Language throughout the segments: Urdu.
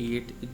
8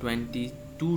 22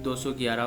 211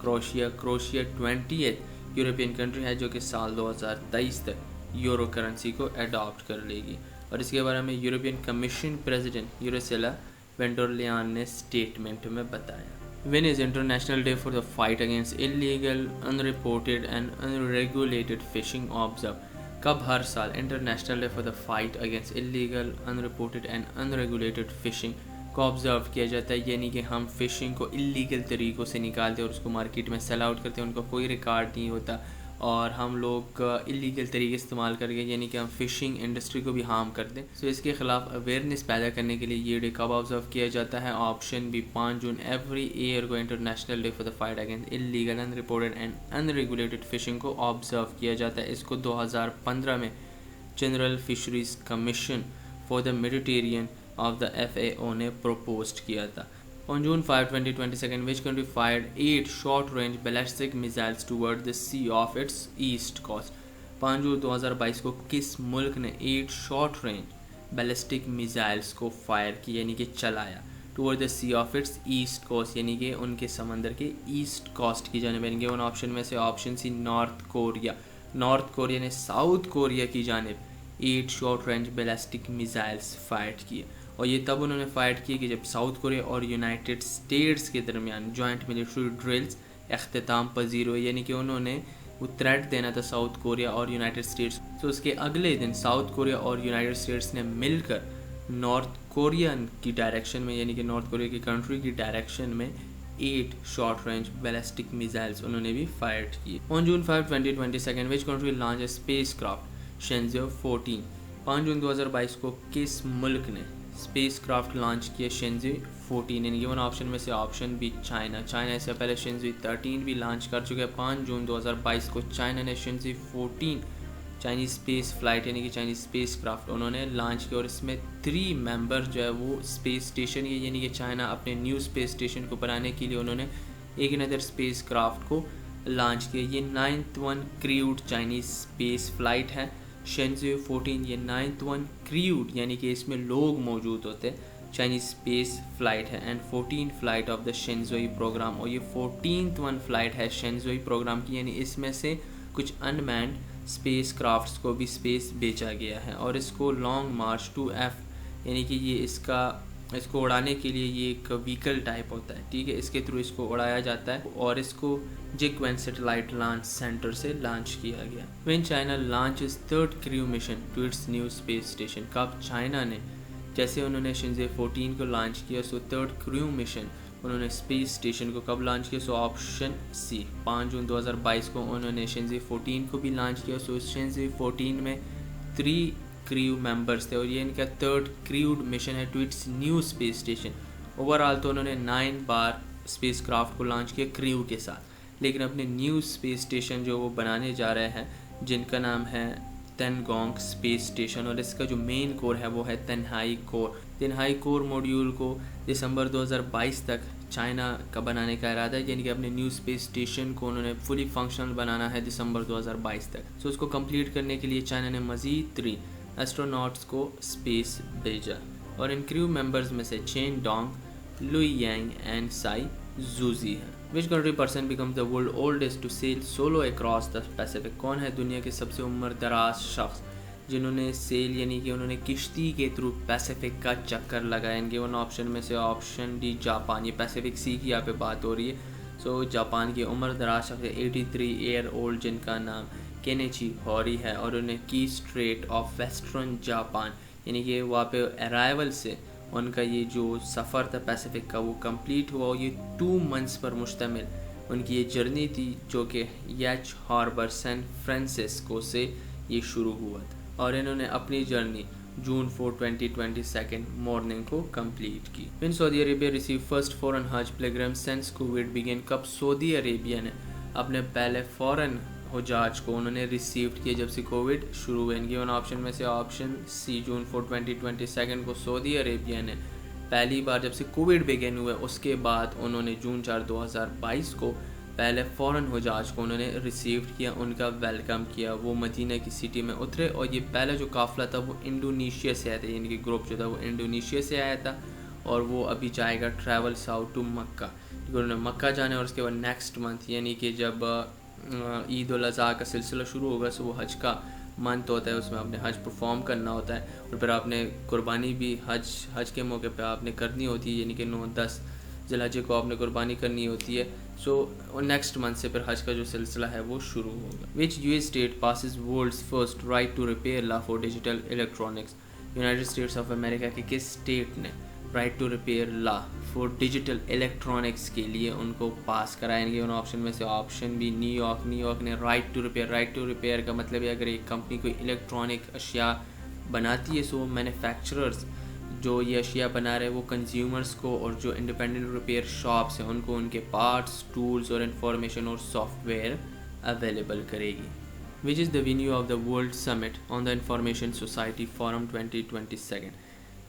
کروشیا 20th یورپین کنٹری ہے جو کہ سال 2023 تک یورو کرنسی کو اڈاپٹ کر لے گی. اور اس کے بارے میں یورپین کمیشن پریزیڈنٹ یورسیلا وین ڈر لیان نے اسٹیٹمنٹ میں بتایا. When is International Day for the Fight Against Illegal, Unreported and Unregulated Fishing observed? کب ہر سال International Day for the Fight against Illegal Unreported and Unregulated Fishing کو آبزرو کیا جاتا ہے؟ یعنی کہ ہم فشنگ کو انلیگل طریقوں سے نکالتے اور اس کو مارکیٹ میں سیل آؤٹ کرتے ہیں, ان کا کوئی ریکارڈ نہیں ہوتا, اور ہم لوگ انلیگل طریقے استعمال کر کے یعنی کہ ہم فشنگ انڈسٹری کو بھی ہارم کرتے ہیں. سو اس کے خلاف اویئرنیس پیدا کرنے کے لیے یہ ڈے کب آبزرو کیا جاتا ہے؟ Option B 5 June. Every year کو International Day for the Fight against Illegal Unreported and Unregulated Fishing کو آبزرو کیا جاتا ہے. اس کو 2015 میں General Fisheries Commission for the Mediterranean of the FAO نے پروپوزڈ کیا تھا. On June 5, 2022, which country fired 8 short-range ballistic missiles toward the sea off its east coast? 5 جون 2022 کو کس ملک نے 8 short-range ballistic missiles کو فائر کی یعنی کہ چلایا toward the sea of its east coast یعنی کہ ان کے سمندر کے ایسٹ کوسٹ کی جانب؟ یعنی کہ ان آپشن میں سے option C North Korea. North Korea نے ساؤتھ کوریا کی جانب 8 short-range ballistic missiles فائر کیے, اور یہ تب انہوں نے فائٹ کی کہ جب ساؤتھ کوریا اور یونائٹڈ اسٹیٹس کے درمیان جوائنٹ ملٹری ڈرلز اختتام پذیر ہوئے. یعنی کہ انہوں نے وہ تھریٹ دینا تھا ساؤتھ کوریا اور یونائٹڈ اسٹیٹس. تو اس کے اگلے دن ساؤتھ کوریا اور یونائٹڈ اسٹیٹس نے مل کر نارتھ کوریا کی ڈائریکشن میں یعنی کہ نارتھ کوریا کی کنٹری کی ڈائریکشن میں 8 شارٹ رینج بیلسٹک میزائلز انہوں نے بھی فائر کیے. On June 5, 2022 which country launch a spacecraft Shenzhou 14؟ 5 جون 2022 کو کس ملک نے اسپیس کرافٹ لانچ کیا شینزو 14؟ یعنی کہ آپشن میں سے آپشن بھی چائنا. چائنا اس سے پہلے شینزو 13 بھی لانچ کر چکے ہیں. 5 جون 2022 کو چائنا نے شینزو 14 چائنیز اسپیس فلائٹ یعنی کہ چائنیز اسپیس کرافٹ انہوں نے لانچ کیا, اور اس میں 3 ممبر جو ہے وہ اسپیس اسٹیشن یعنی کہ چائنا اپنے نیو اسپیس اسٹیشن کو بنانے کے لیے انہوں نے ایک ندر اسپیس کرافٹ کو لانچ کیا. یہ 9th one crewed Chinese spaceflight ہے شینزو 14. یہ 9th ون کریوڈ یعنی کہ اس میں لوگ موجود ہوتے چائنیز اسپیس فلائٹ ہے, and 14 flight of the Shenzhou programme, اور یہ 14th ون فلائٹ ہے شینزوئی پروگرام کی. یعنی اس میں سے کچھ ان مینڈ اسپیس کرافٹس کو بھی اسپیس بیچا گیا ہے, اور اس کو لانگ مارچ 2F یعنی کہ یہ اس کو اڑانے کے لیے یہ ایک وہیکل ٹائپ ہوتا ہے, ٹھیک ہے, اس کے تھرو اس کو اڑایا جاتا ہے, اور اس کو جیکوین سیٹلائٹ لانچ سینٹر سے لانچ کیا گیا. When China launches 3rd crew mission to its new space station? کب چائنا نے جیسے انہوں نے شینزو 14 کو لانچ کیا سو 3rd کریو مشن انہوں نے اسپیس اسٹیشن کو کب لانچ کیا؟ سو آپشن سی 5 جون 2022 کو انہوں نے شینزو 14 کو بھی لانچ کیا. سو شینزو 14 میں 3 کریو ممبرس تھے, اور یہ ان کا 3rd کریوڈ مشن ہے to its new space station. Overall تو انہوں نے 9 بار اسپیس کرافٹ کو لانچ کیا کریو کے ساتھ, لیکن اپنے نیو اسپیس اسٹیشن جو وہ بنانے جا رہے ہیں جن کا نام ہے تینگونگ اسپیس اسٹیشن, اور اس کا جو مین کور ہے وہ ہے تنہائی کور. تنہائی کور ماڈیول کو دسمبر 2022 تک چائنا کا بنانے کا ارادہ ہے, یعنی کہ اپنے نیو اسپیس اسٹیشن کو انہوں نے فلی فنکشنل بنانا ہے دسمبر 2022 تک. سو اس کو کمپلیٹ کرنے کے لیے چائنا نے مزید 3 ایسٹروناٹس کو اسپیس بھیجا, اور ان کریو ممبرز میں سے چین ڈانگ, لوئی یانگ اینڈ سائی زوزی ہیں. Which country person became the world oldest to sail solo across the Pacific? کون ہے دنیا کے سب سے عمر دراز شخص جنہوں نے سیل یعنی کہ انہوں نے کشتی کے تھرو پیسیفک کا چکر لگایا؟ ان کے 1 آپشن میں سے آپشن ڈی جاپان. یہ پیسیفک سی کی یہاں پہ بات ہو رہی ہے. سو جاپان کی عمر دراز شخص 83 ایئر اولڈ جن کا نام کینیچی ہوری ہے, اور انہیں کی اسٹریٹ آف ویسٹرن جاپان یعنی کہ وہاں پہ ارائیول سے ان کا یہ جو سفر تھا پیسیفک کا وہ کمپلیٹ ہوا. یہ 2 منتھس پر مشتمل ان کی یہ جرنی تھی جو کہ یچ ہاربر سین فرانسسکو سے یہ شروع ہوا تھا, اور انہوں نے اپنی جرنی جون 4, 2022 مارننگ کو کمپلیٹ کی. when Saudi Arabia receive first foreign Hajj pilgrim since Covid began? کب سعودی عربیہ نے اپنے پہلے فورن حجاج کو انہوں نے ریسیوڈ کیا جب سے کووڈ شروع ہوئے؟ ان کی 1 آپشن میں سے آپشن سی جون 4, 2022 کو سعودی عربیہ نے پہلی بار جب سے کووڈ بگن ہوئے اس کے بعد انہوں نے جون 4, 2022 کو پہلے فورن حجاج کو انہوں نے ریسیوڈ کیا, ان کا ویلکم کیا. وہ مدینہ کی سٹی میں اترے, اور یہ پہلا جو قافلہ تھا وہ انڈونیشیا سے آیا تھا, یعنی کہ گروپ جو تھا وہ انڈونیشیا سے آیا تھا, اور وہ ابھی جائے گا ٹریول ساؤتھ ٹو مکہ, کیونکہ انہوں نے مکہ جانا ہے اور اس کے بعد نیکسٹ منتھ یعنی کہ جب عید الاضحیٰ کا سلسلہ شروع ہوگا سو وہ حج کا منتھ ہوتا ہے, اس میں آپ نے حج پرفارم کرنا ہوتا ہے اور پھر آپ نے قربانی بھی حج کے موقع پہ آپ نے کرنی ہوتی ہے, یعنی کہ 9-10 ذی الحجہ کو آپ نے قربانی کرنی ہوتی ہے. سو نیکسٹ منتھ سے پھر حج کا جو سلسلہ ہے وہ شروع ہوگا. Which U S state passes world's first right to repair law for digital electronics. United States of America کے کس اسٹیٹ نے right to repair law for digital electronics کے لیے ان کو پاس کرائیں گے؟ ان آپشن میں سے آپشن بھی نیو یارک نے رائٹ ٹو ریپیئر کا مطلب ہے اگر ایک کمپنی کوئی الیکٹرانک اشیاء بناتی ہے سو مینوفیکچررز جو یہ اشیاء بنا رہے وہ کنزیومرز کو اور جو انڈیپینڈنٹ ریپیئر شاپس ہیں ان کو ان کے پارٹس, ٹولز اور انفارمیشن اور سافٹ ویئر اویلیبل کرے گی. Which is the venue of the World Summit on the Information Society Forum 2022.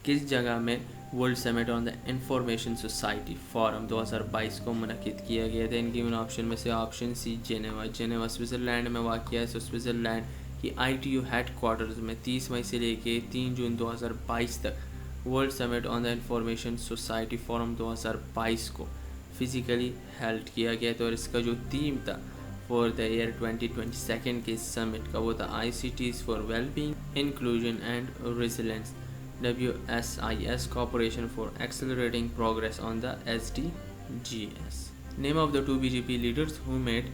کس جگہ میں World Summit on the Information Society Forum 2022 کو منعقد کیا گیا تھا؟ ان کی ان آپشن میں سے آپشن سی جنیوا سوئٹزرلینڈ میں واقع ہے. سوئٹزرلینڈ کی ITU ہیڈ کوارٹرز میں 30 مئی سے لے کے 3 جون 2022 تک world Summit on the Information Society Forum 2022 کو فزیکلی ہیلڈ کیا گیا تھا اور اس کا جو تھیم تھا فور دا ایئر 2022 کے سمٹ کا وہ تھا ICTs for well being, inclusion and resilience, WSIS Corporation for Accelerating Progress on the SDGs. Name of the two BJP leaders who made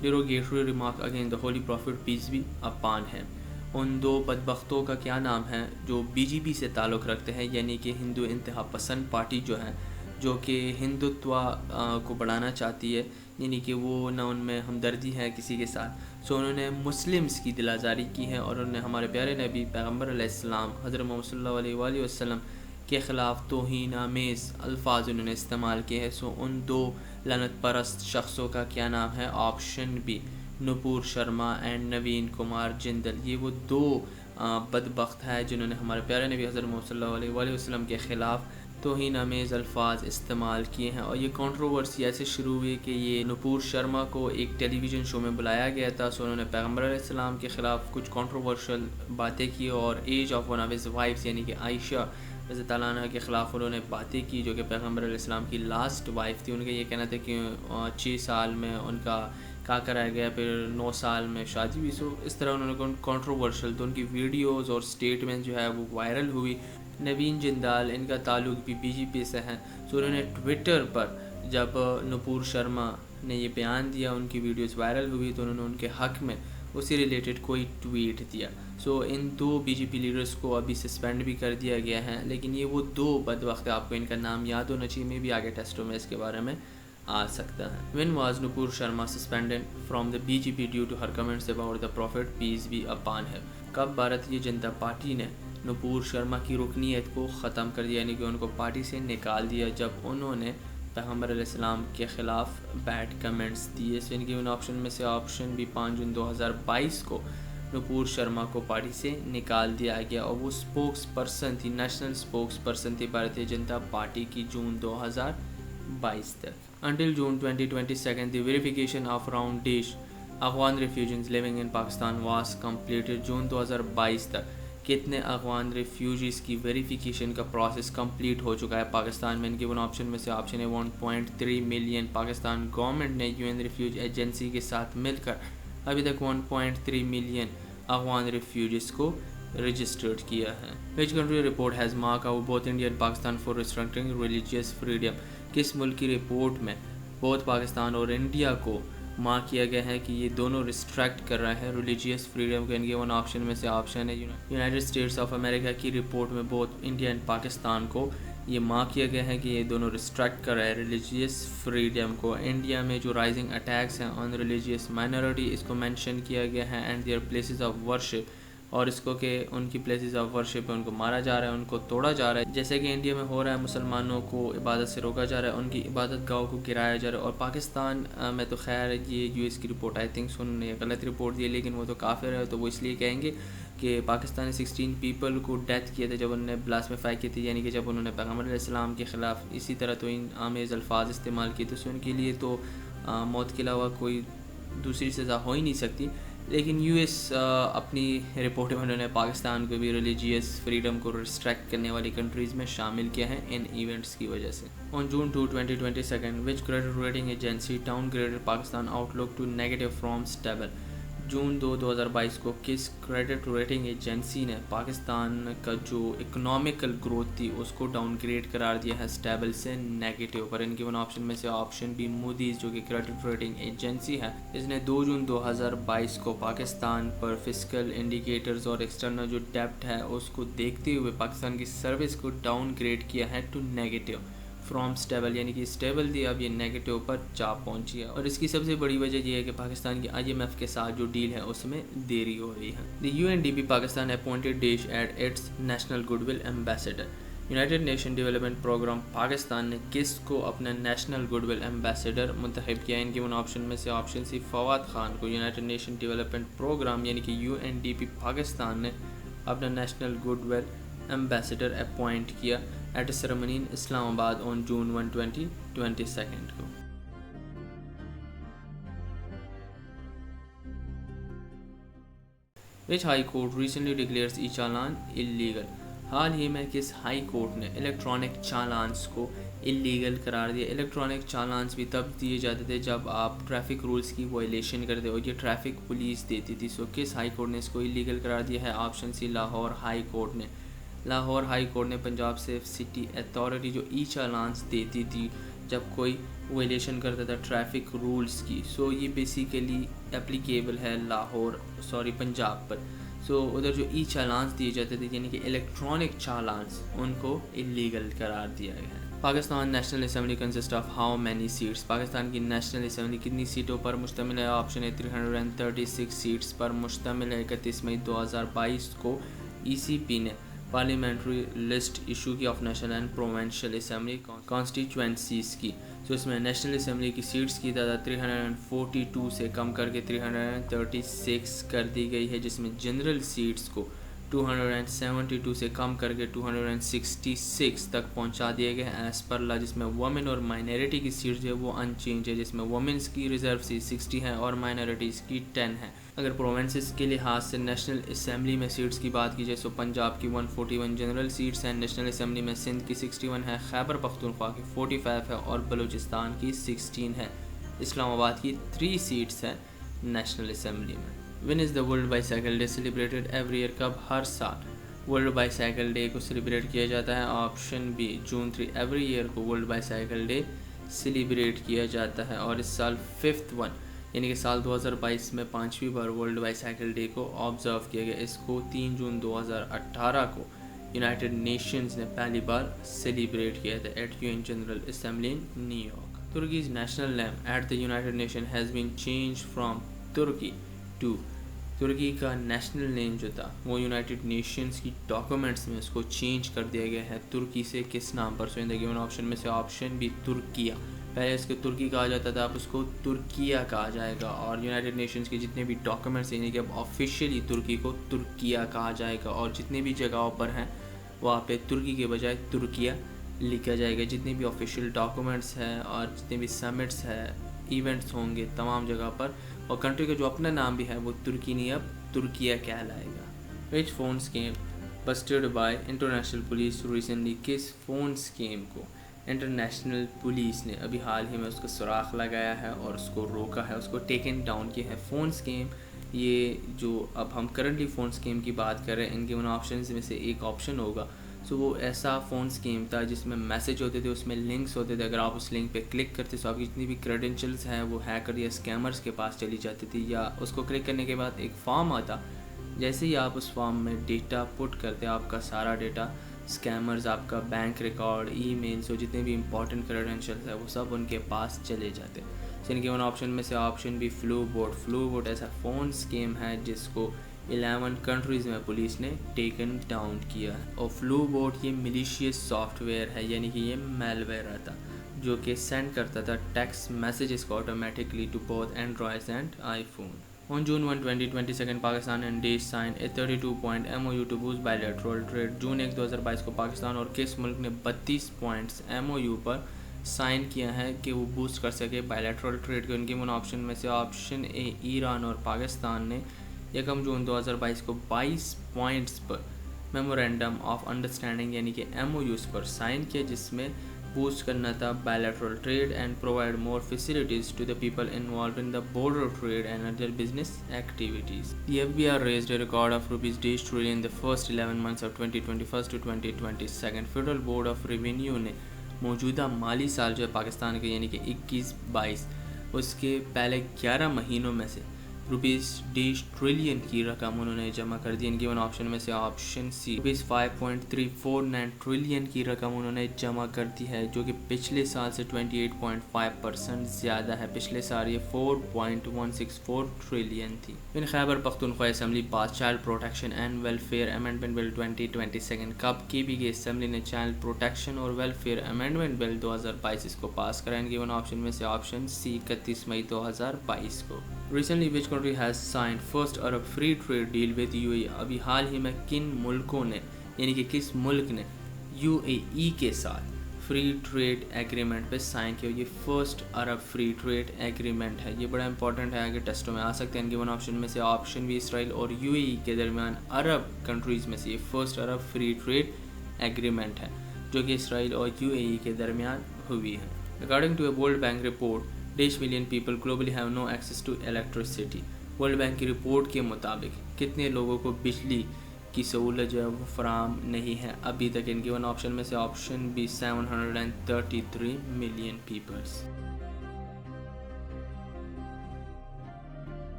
derogatory remark against the Holy Prophet peace be upon him. ان دو بدبختوں کا کیا نام ہے جو BJP سے تعلق رکھتے ہیں, یعنی کہ ہندو انتہا پسند پارٹی جو ہے جو کہ ہندوتوا کو بڑھانا چاہتی ہے, یعنی کہ وہ نہ ان میں ہمدردی ہے کسی کے ساتھ. سو انہوں نے مسلمز کی دل آزاری کی ہے اور انہوں نے ہمارے پیارے نبی پیغمبر علیہ السلام حضرت محمد صلی اللہ علیہ وآلہ وسلم کے خلاف توہین آمیز الفاظ انہوں نے استعمال کیے ہیں. سو ان دو لعنت پرست شخصوں کا کیا نام ہے؟ Option B Nupur Sharma and Naveen Kumar Jindal. یہ وہ دو بدبخت ہے جنہوں نے ہمارے پیارے نبی حضرت محمد صلی اللہ علیہ وآلہ وسلم کے خلاف توہین آمیز الفاظ استعمال کیے ہیں. اور یہ کنٹروورسی ایسے شروع ہوئی کہ یہ نپور شرما کو ایک ٹیلی ویژن شو میں بلایا گیا تھا. سو انہوں نے پیغمبر علیہ السلام کے خلاف کچھ کنٹروورشل باتیں کی اور age of one of his wives یعنی کہ عائشہ رضی اللہ عنہ کے خلاف انہوں نے باتیں کی جو کہ پیغمبر علیہ السلام کی لاسٹ وائف تھی. ان کا یہ کہنا تھا کہ 6 سال میں ان کا کرایا گیا, پھر 9 سال میں شادی ہوئی. سو اس طرح انہوں نے کنٹروورشل تو ان کی ویڈیوز اور سٹیٹمنٹ جو ہے وہ وائرل ہوئی. نوین جندال ان کا تعلق بھی BJP سے ہے. سو انہوں نے ٹویٹر پر جب نپور شرما نے یہ بیان دیا ان کی ویڈیوز وائرل ہوئی تو انہوں نے ان کے حق میں اسی ریلیٹڈ کوئی ٹویٹ دیا. سو ان دو BJP لیڈرز کو ابھی سسپینڈ بھی کر دیا گیا ہے, لیکن یہ وہ دو بدبخت آپ کو ان کا نام یاد ہونا چاہیے, میں بھی آگے ٹیسٹوں میں اس کے بارے میں آ سکتا ہے. When was Nupur Sharma suspended from the BJP due to her comments about the prophet peace be upon him. کب بھارتیہ جنتا پارٹی نے نپور شرما کی رکنیت کو ختم کر دیا, یعنی کہ ان کو پارٹی سے نکال دیا جب انہوں نے پیغمبر علیہ السلام کے خلاف بیڈ کمنٹس دیے. ان کی ان آپشن میں سے آپشن بھی 5 جون 2022 کو نپور شرما کو پارٹی سے نکال دیا گیا اور وہ سپوکس پرسن تھی, نیشنل سپوکس پرسن تھی بھارتیہ جنتا پارٹی کی جون 2022 تک. Until June 2022 the verification of round dish Afghan refugees living in Pakistan was completed. جون 2022 تک کتنے افغان ریفیوجیز کی ویریفیکیشن کا پروسیس کمپلیٹ ہو چکا ہے پاکستان میں؟ ان کے ان آپشن میں سے آپشن ہے 1.3 ملین. پاکستان گورنمنٹ نے UN ریفیوج ایجنسی کے ساتھ مل کر ابھی تک 1.3 ملین افغان ریفیوجیز کو رجسٹرڈ کیا ہے. Which country report has mark out both India and Pakistan for restricting religious freedom. کس ملک کی رپورٹ میں بہت پاکستان اور انڈیا کو مارک کیا گیا ہے کہ یہ دونوں ریسٹرکٹ کر رہے ہیں ریلیجیس فریڈم کو؟ ان کے ون آپشن میں سے آپشن ہے یونائٹڈ اسٹیٹس آف امریکہ کی رپورٹ میں بہت انڈیا اینڈ پاکستان کو یہ مارک کیا گیا ہے کہ یہ دونوں ریسٹرکٹ کر رہے ہیں ریلیجیس فریڈم کو. انڈیا میں جو رائزنگ اٹیکس ہیں آن ریلیجیس مائنورٹی اس کو مینشن کیا گیا ہے and their places of worship, اور اس کو کہ ان کی پلیسز آف ورشپ پہ ان کو مارا جا رہا ہے, ان کو توڑا جا رہا ہے, جیسے کہ انڈیا میں ہو رہا ہے. مسلمانوں کو عبادت سے روکا جا رہا ہے, ان کی عبادت گاہوں کو گرایا جا رہا ہے. اور پاکستان میں تو خیر یہ US کی رپورٹ آئی تھنک انہوں نے غلط رپورٹ دی ہے, لیکن وہ تو کافر ہے تو وہ اس لیے کہیں گے کہ پاکستان نے 16 پیپل کو ڈیتھ کیا تھا جب انہوں نے بلاسفیفائی کی تھی, یعنی کہ جب انہوں نے پیغمبر علیہ السلام کے خلاف اسی طرح تو ان آمیز الفاظ استعمال کیے تو ان کے لیے تو موت کے علاوہ کوئی دوسری سزا ہو ہی نہیں سکتی. لیکن یو ایس اپنی رپورٹ میں انہوں نے پاکستان کو بھی ریلیجیس فریڈم کو ریسٹرکٹ کرنے والی کنٹریز میں شامل کیا ہے ان ایونٹس کی وجہ سے. On June 2 2022 which credit rating agency downgraded Pakistan outlook to negative from stable. جون 2022 کو کس کریڈٹ ریٹنگ ایجنسی نے پاکستان کا جو اکنامیکل گروتھ تھی اس کو ڈاؤن گریڈ قرار دیا ہے اسٹیبل سے negative per. In given option میں سے آپشن بی موڈیز جو کہ کریڈٹ ریٹنگ ایجنسی ہے, اس نے 2 جون 2022 کو پاکستان پر فسکل انڈیکیٹرز اور ایکسٹرنل جو ڈیپٹ ہے اس کو دیکھتے ہوئے پاکستان کی سروس کو ڈاؤن گریڈ کیا ہے ٹو نیگیٹو فرام اسٹیبل, یعنی کہ اسٹیبل تھی اب یہ نیگیٹو پر جا پہنچی ہے. اور اس کی سب سے بڑی وجہ یہ ہے کہ پاکستان کی آئی ایم ایف کے ساتھ جو ڈیل ہے اس میں دیری ہو رہی ہے. The U N D P Pakistan appointed dash at its national goodwill ambassador. United Nation Development Programme Pakistan نے کس کو اپنا نیشنل گڈ ول ایمبیسڈر منتخب کیا؟ ان کے ان آپشن میں سے آپشن سی فواد خان کو یونائٹڈ نیشن ڈیولپمنٹ پروگرام یعنی کہ U N D P Pakistan نے اپنا national goodwill ambassador appoint کیا at a ceremony in Islamabad on جون 1 2022 کو. Which High Court recently declares e-چالان illegal. حال ہی میں کس ہائی کورٹ نے الیکٹرانک چالانس کو اللیگل قرار دیا؟ الیکٹرانک چالانس بھی تب دیے جاتے تھے جب آپ ٹریفک رولز کی وائلیشن کرتے اور یہ ٹریفک پولیس دیتی تھی. سو کس ہائی کورٹ نے اس کو اللیگل قرار دیا ہے؟ Option C Lahore high court نے. لاہور ہائی کورٹ نے پنجاب سیف سٹی اتھارٹی جو ای چالانس دیتی تھی جب کوئی وائلیشن کرتا تھا ٹریفک رولز کی, سو یہ بیسیکلی اپلیکیبل ہے پنجاب پر. سو ادھر جو ای چالانس دیے جاتے تھے یعنی کہ الیکٹرانک چالانس ان کو اللیگل قرار دیا گیا ہے. Pakistan national assembly consist of how many seats? Pakistan کی نیشنل اسمبلی کتنی سیٹوں پر مشتمل ہے؟ آپشن ہے 336 سیٹس پر مشتمل ہے. 31 مئی 2022 کو ای سی پی نے پارلیمنٹری لسٹ ایشو کی of national and provincial assembly constituencies کی. تو اس میں نیشنل اسمبلی کی سیٹس کی تعداد 342 سے کم کر کے 336 کر دی گئی ہے, جس میں جنرل سیٹس کو 272 سے کم کر کے 266 تک پہنچا دیا گیا ہے ایز پر لا, جس میں وومن اور مائنورٹی کی سیٹس جو ہے وہ ان چینج ہے, جس میں وومنس کی ریزرو سیٹ 60 ہے اور مائنورٹیز کی 10 ہے. اگر پروونسز کے لحاظ سے نیشنل اسمبلی میں سیٹس کی بات کی جائے تو پنجاب کی 141 جنرل سیٹس ہیں, نیشنل اسمبلی میں سندھ کی 61 ہے, خیبر پختونخوا کی 45 ہے اور بلوچستان کی 16 ہے. اسلام آباد کی 3 سیٹس ہیں نیشنل اسمبلی میں. When is the World Bicycle Day celebrated every year? کب ہر سال ورلڈ بائیسائیکل ڈے کو سیلیبریٹ کیا جاتا ہے؟ Option be June 3. Every year کو ورلڈ بائیسائیکل ڈے سیلیبریٹ کیا جاتا ہے اور اس سال 5th ون یعنی کہ سال 2022 میں 5ویں بار ورلڈ بائیسائیکل ڈے کو آبزرو کیا گیا. اس کو 3 جون 2018 کو یونائٹڈ نیشنز نے پہلی بار سیلیبریٹ کیا تھا at U N General Assembly in New York. Turkey's national name at the United Nation has been change from Turkey to. ترکی کا نیشنل نیم جو تھا وہ یونائٹڈ نیشنز کی ڈاکومنٹس میں اس کو چینج کر دیا گیا ہے ترکی سے کس نام پر؟ سو ان دا گیون آپشن میں سے آپشن بھی ترکیہ. پہلے اس کو ترکی کہا جاتا تھا, اب اس کو ترکیہ کہا جائے گا. اور یونائٹڈ نیشنز کے جتنے بھی ڈاکومنٹس یعنی کہ اب آفیشیلی ترکی کو ترکیہ کہا جائے گا, اور جتنے بھی جگہوں پر ہیں وہاں پہ ترکی کے بجائے ترکیہ لکھا جائے گا. جتنے بھی آفیشیل ڈاکومنٹس ہیں اور جتنے بھی سمٹس ہیں ایونٹس ہوں گے تمام جگہ پر, اور کنٹری کا جو اپنا نام بھی ہے وہ ترکی نہیں اب ترکیہ کہلائے گا. Which phone scam busted by international police recently? کس فون اسکیم کو انٹرنیشنل پولیس نے ابھی حال ہی میں اس کا سراغ لگایا ہے اور اس کو روکا ہے, اس کو ٹیکن ڈاؤن کیا ہے؟ فون اسکیم یہ جو اب ہم کرنٹلی فون اسکیم کی بات کر رہے ہیں ان کے ان آپشنز میں سے ایک آپشن ہوگا. سو وہ ایسا فون اسکیم تھا جس میں میسج ہوتے تھے, اس میں لنکس ہوتے تھے, اگر آپ اس لنک پہ کلک کرتے تو آپ کی جتنی بھی کریڈنشلز ہیں وہ ہیکر یا اسکیمرز کے پاس چلی جاتی تھی, یا اس کو کلک کرنے کے بعد ایک فارم آتا, جیسے ہی آپ اس فارم میں ڈیٹا پٹ کرتے آپ کا سارا ڈیٹا اسکیمرز آپ کا بینک ریکارڈ ای میلس اور جتنے بھی امپورٹنٹ کریڈنشلز ہیں وہ سب ان کے پاس چلے جاتے. سو ان کے ان آپشن میں سے آپشن بھی فلو بوٹ ایسا فون اسکیم ہے جس کو 11 کنٹریز میں پولیس نے ٹیکن ڈاؤن کیا ہے. اور فلو بوٹ یہ ملیشیس سافٹ ویئر ہے, یعنی کہ یہ میل ویئر آتا جو کہ سینڈ کرتا تھا ٹیکسٹ میسیجز کو automatically to both androids and iPhone. On June 1, 2022 Pakistan and ڈیش sign a 32-point MOU to boost bilateral trade. جون 1 2022 کو پاکستان اور کس ملک نے 32 پوائنٹس MOU پر سائن کیا ہے کہ وہ بوسٹ کر سکے بائیلیٹرل ٹریڈ کو. ان کے ان آپشن میں سے آپشن اے ایران اور پاکستان نے 1 جون 2022 کو 22 points per memorandum of understanding یعنی کہ MOUs پر سائن کیا, جس میں بوسٹ کرنا تھا bilateral trade and provide more facilities to the people involved in the border trade and other business activities. The FBR raised a record of rupees trillion in the first 11 months of 2021 to 2022. Federal Board of Revenue نے موجودہ مالی سال جو ہے پاکستان کے یعنی کہ 21-22 اس کے پہلے 11 مہینوں میں سے روپیز ٹریلین کی رقم انہوں نے جمع کر دی. ان کی ان آپشن میں سے آپشن سی روپیز 5.349 ٹریلین کی رقم انہوں نے جمع کر دی ہے, جو کہ پچھلے سال سے 28.5% زیادہ ہے. پچھلے سال یہ 4.164 ٹریلین تھی. In Khyber Pakhtunkhwa assembly pass child protection and welfare amendment bill 2022. کب KBK اسمبلی نے چائلڈ پروٹیکشن اور ویلفیئر امینڈمنٹ بل 2022 اس کو پاس کرا. ان کی ان آپشن میں سے آپشن سی 31 مئی 2022 کو. Recently, which country has signed first Arab free trade deal with UAE? ابھی حال ہی میں کن ملکوں نے یعنی کہ کس ملک نے UAE کے ساتھ فری ٹریڈ ایگریمنٹ پہ سائن کیا؟ یہ فرسٹ عرب فری ٹریڈ ایگریمنٹ ہے. یہ بڑا امپورٹنٹ ہے, آگے ٹیسٹوں میں آ سکتے ہیں. ان کے ون آپشن میں سے آپشن بھی اسرائیل اور UAE کے درمیان عرب کنٹریز میں سے یہ فرسٹ عرب فری ٹریڈ ایگریمنٹ ہے جو کہ اسرائیل اور UAE کے درمیان ہوئی ہے. According to a World Bank report, 10 million people globally have no access to electricity. World bank کی رپورٹ کے مطابق کتنے لوگوں کو بجلی کی سہولت جو ہے وہ فراہم نہیں ہے ابھی تک. ان کے ون آپشن میں سے آپشن بھی 733 ملین پیپلس.